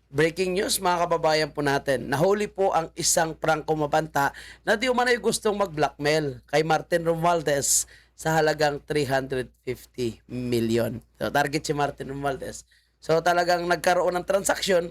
Breaking news mga kababayan po natin, nahuli po ang isang prangko mabanta na di umano'y gustong mag-blackmail kay Martin Romualdez sa halagang 350 million. So target si Martin Romualdez. So talagang nagkaroon ng transaksyon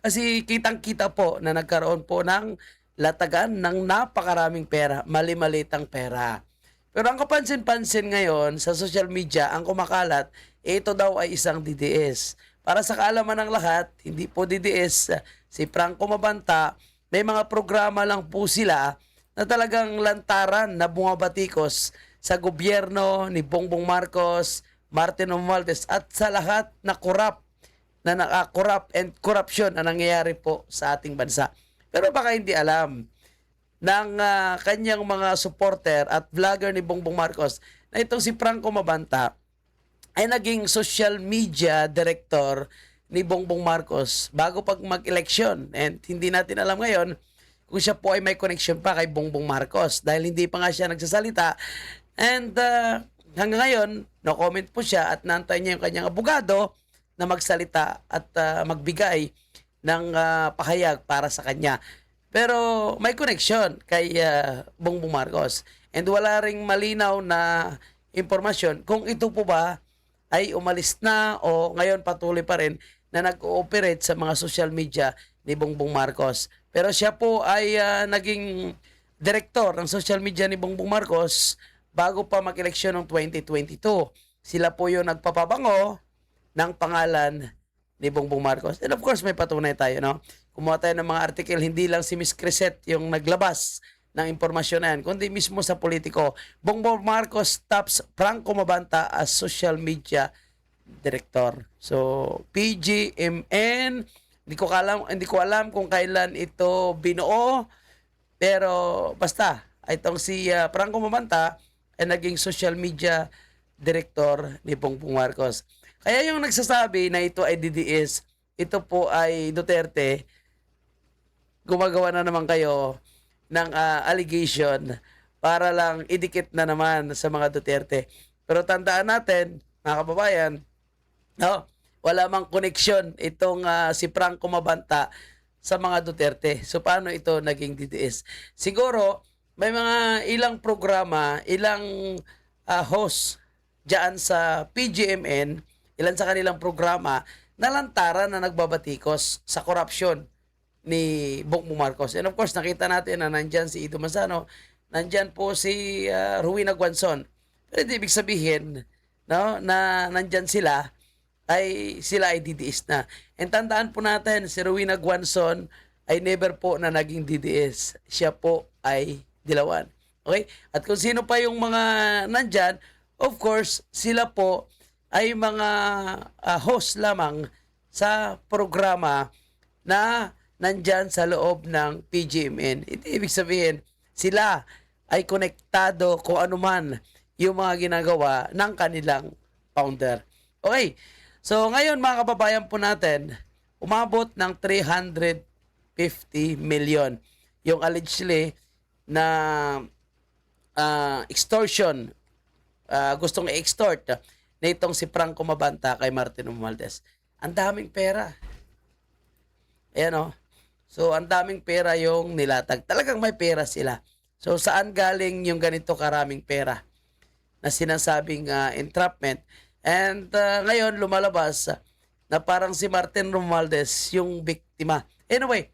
kasi kitang-kita po na nagkaroon po ng latagan ng napakaraming pera, mali-malitang pera. Pero ang kapansin-pansin ngayon sa social media, ang kumakalat, ito daw ay isang DDS. Para sa kaalaman ng lahat, hindi po DDS, si Franco Mabanta, may mga programa lang po sila na talagang lantaran na bumabatikos sa gobyerno ni Bongbong Marcos, Martin Romualdez at sa lahat na corrupt and corruption na nangyayari po sa ating bansa. Pero baka hindi alam ng kanyang mga supporter at vlogger ni Bongbong Marcos na itong si Franco Mabanta ay naging social media director ni Bongbong Marcos bago pag mag-eleksyon. And hindi natin alam ngayon kung siya po ay may connection pa kay Bongbong Marcos dahil hindi pa nga siya nagsasalita. And hanggang ngayon, no comment po siya at naantay niya yung kanyang abogado na magsalita at magbigay ng pahayag para sa kanya. Pero may connection kay Bongbong Marcos. And wala ring malinaw na impormasyon kung ito po ba ay umalis na o ngayon patuloy pa rin na nag-ooperate sa mga social media ni Bongbong Marcos. Pero siya po ay naging direktor ng social media ni Bongbong Marcos bago pa mag-eleksyon ng 2022. Sila po yung nagpapabango ng pangalan ni Bongbong Marcos. And of course, may patunay tayo, no? Kumuha tayo ng mga article, hindi lang si Miss Crisette yung naglabas ng impormasyon na yan, kundi mismo sa politiko. Bongbong Marcos stops Franco Mabanta as social media director. So, PGMN, hindi ko alam kung kailan ito binuo, pero basta, itong si Franco Mabanta ay naging social media director ni Bongbong Marcos. Kaya yung nagsasabi na ito ay DDS, ito po ay Duterte, gumagawa na naman kayo ng allegation para lang idikit na naman sa mga Duterte. Pero tandaan natin, mga kababayan, no, wala mang koneksyon itong si Franco Mabanta sa mga Duterte. So paano ito naging DDS? Siguro may mga ilang programa, ilang host diyan sa PGMN, ilan sa kanilang programa na lantaran na nagbabatikos sa korupsyon ni Bongbong Marcos. And of course, nakita natin na nandyan si Ido Mazano, nandyan po si Rowena Guanzon. Pero hindi ibig sabihin, no, na nandyan sila ay DDS na. And tandaan po natin, si Rowena Guanzon ay never po na naging DDS. Siya po ay dilawan. Okay? At kung sino pa yung mga nandyan, of course, sila po ay mga host lamang sa programa na nandyan sa loob ng PGMN. Hindi ibig sabihin, sila ay konektado kung ano man yung mga ginagawa ng kanilang founder. Okay, so ngayon mga kababayan po natin, umabot ng 350 million yung allegedly na extortion, gustong i-extort na itong si Franco Mabanta kay Martin Romualdez. Ang daming pera. Ayan o. So, ang daming pera yung nilatag. Talagang may pera sila. So, saan galing yung ganito karaming pera na sinasabing entrapment? And ngayon, lumalabas na parang si Martin Romualdez yung biktima. Anyway,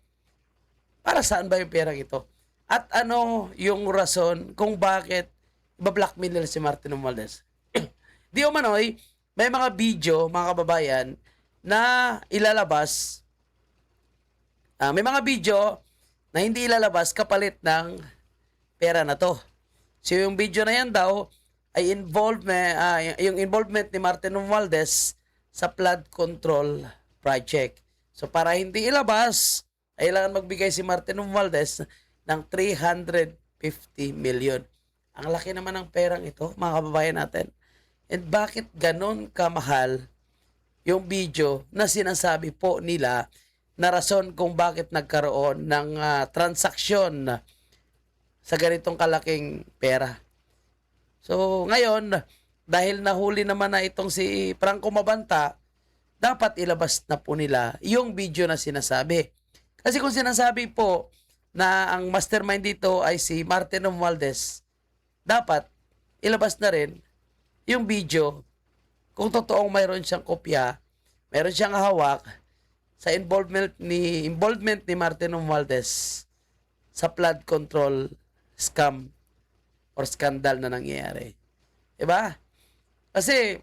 para saan ba yung perang ito? At ano yung rason kung bakit iba-blackmail nila si Martin Romualdez? Di umano'y, may mga video, mga kababayan, na ilalabas. May mga video na hindi ilalabas kapalit ng pera na to. So yung video na yan daw ay yung involvement ni Martin Romualdez sa flood control project. So para hindi ilabas, ay kailangan magbigay si Martin Romualdez ng 350 million. Ang laki naman ng perang ito, mga kababayan natin. And bakit ganon kamahal yung video na sinasabi po nila na rason kung bakit nagkaroon ng transaksyon sa ganitong kalaking pera. So ngayon, dahil nahuli naman na itong si Franco Mabanta, dapat ilabas na po nila yung video na sinasabi. Kasi kung sinasabi po na ang mastermind dito ay si Martin Romualdez, dapat ilabas na rin yung video kung totoong mayroon siyang kopya, mayroon siyang hawak sa involvement ni Martin Romualdez sa flood control scam or scandal na nangyayari. Diba? Kasi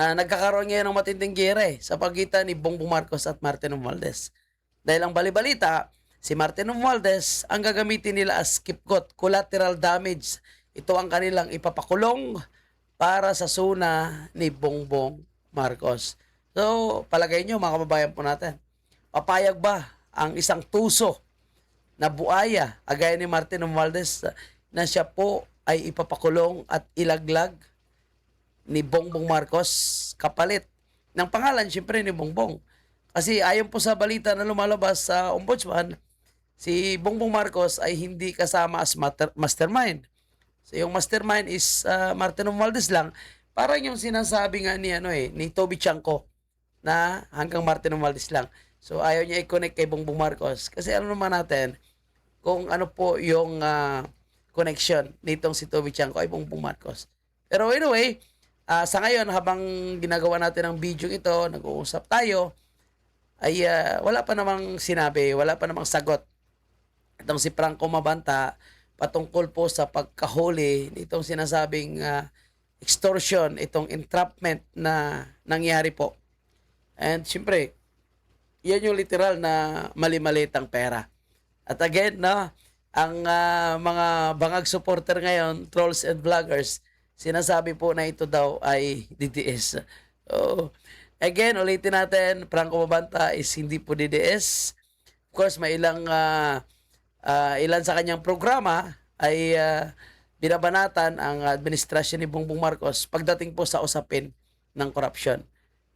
nagkakaroon ngayon ng matinding giyera sa pagitan ni Bongbong Marcos at Martin Romualdez. Dahil ang balibalita, si Martin Romualdez ang gagamitin nila as scapegoat, collateral damage. Ito ang kanilang ipapakulong para sa suna ni Bongbong Marcos. So, palagay nyo mga kababayan po natin, papayag ba ang isang tuso na buaya, agaya ni Martin Romualdez, na siya po ay ipapakulong at ilaglag ni Bongbong Marcos kapalit ng pangalan siyempre ni Bongbong? Kasi ayon po sa balita na lumalabas sa ombudsman, si Bongbong Marcos ay hindi kasama as mastermind. So yung mastermind is Martin Romualdez lang. Parang yung sinasabi nga ni Toby Chanko na hanggang Martin Romualdez lang. So ayaw niya i-connect kay Bongbong Marcos. Kasi ano naman natin kung ano po yung connection nitong si Toby Chanko ay Bongbong Marcos. Pero anyway, sa ngayon habang ginagawa natin ang video ito, nag-uusap tayo, ay wala pa namang sinabi, wala pa namang sagot itong si Franco Mabanta patungkol po sa pagkahuli nitong sinasabing extortion, itong entrapment na nangyari po. And siyempre, yan yung literal na mali-malitang pera. At again, ang mga bangag supporter ngayon, trolls and vloggers, sinasabi po na ito daw ay DDS. So, again, ulitin natin, Franco Mabanta is hindi po DDS. Of course, may ilan sa kanyang programa ay binabanatan ang administrasyon ni Bongbong Marcos pagdating po sa usapin ng korupsyon.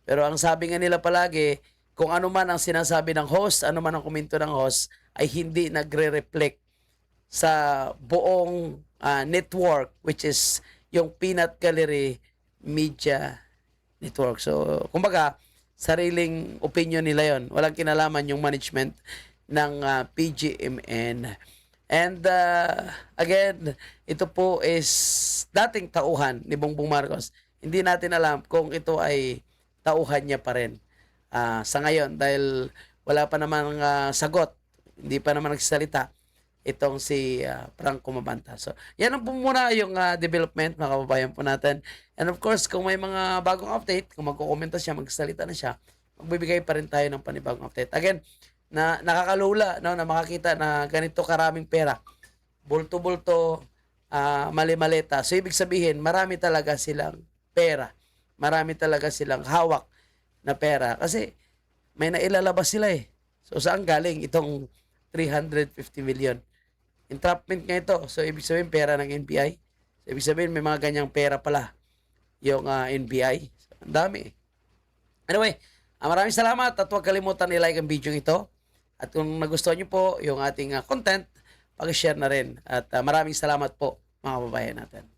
Pero ang sabi nga nila palagi, kung ano man ang sinasabi ng host, ano man ang komento ng host, ay hindi nagre-reflect sa buong network, which is yung Peanut Gallery Media Network. So, kumbaga, sariling opinion nila yon. Walang kinalaman yung management ng PGMN. And again, ito po is dating tauhan ni Bongbong Marcos. Hindi natin alam kung ito ay tauhan niya pa rin sa ngayon dahil wala pa naman sagot. Hindi pa naman nagsalita itong si Franco Mabanta. So, yan ang po muna yung development, mga kababayan po natin. And of course, kung may mga bagong update, kung magkukomenta siya, magsalita na siya, magbibigay pa rin tayo ng panibagong update. Again, nakakalula na makakita na ganito karaming pera. Bulto-bulto, mali-maleta. So, ibig sabihin, marami talaga silang pera. Marami talaga silang hawak na pera. Kasi, may nailalabas sila eh. So, saan galing itong 350 million? Entrapment nga ito. So, ibig sabihin, pera ng NBI. So, ibig sabihin, may mga ganyang pera pala yung NBI. So, ang dami. Anyway, maraming salamat at huwag kalimutan i-like ang video ito. At kung nagustuhan nyo po yung ating content, pag-share na rin. At maraming salamat po, mga kababayan natin.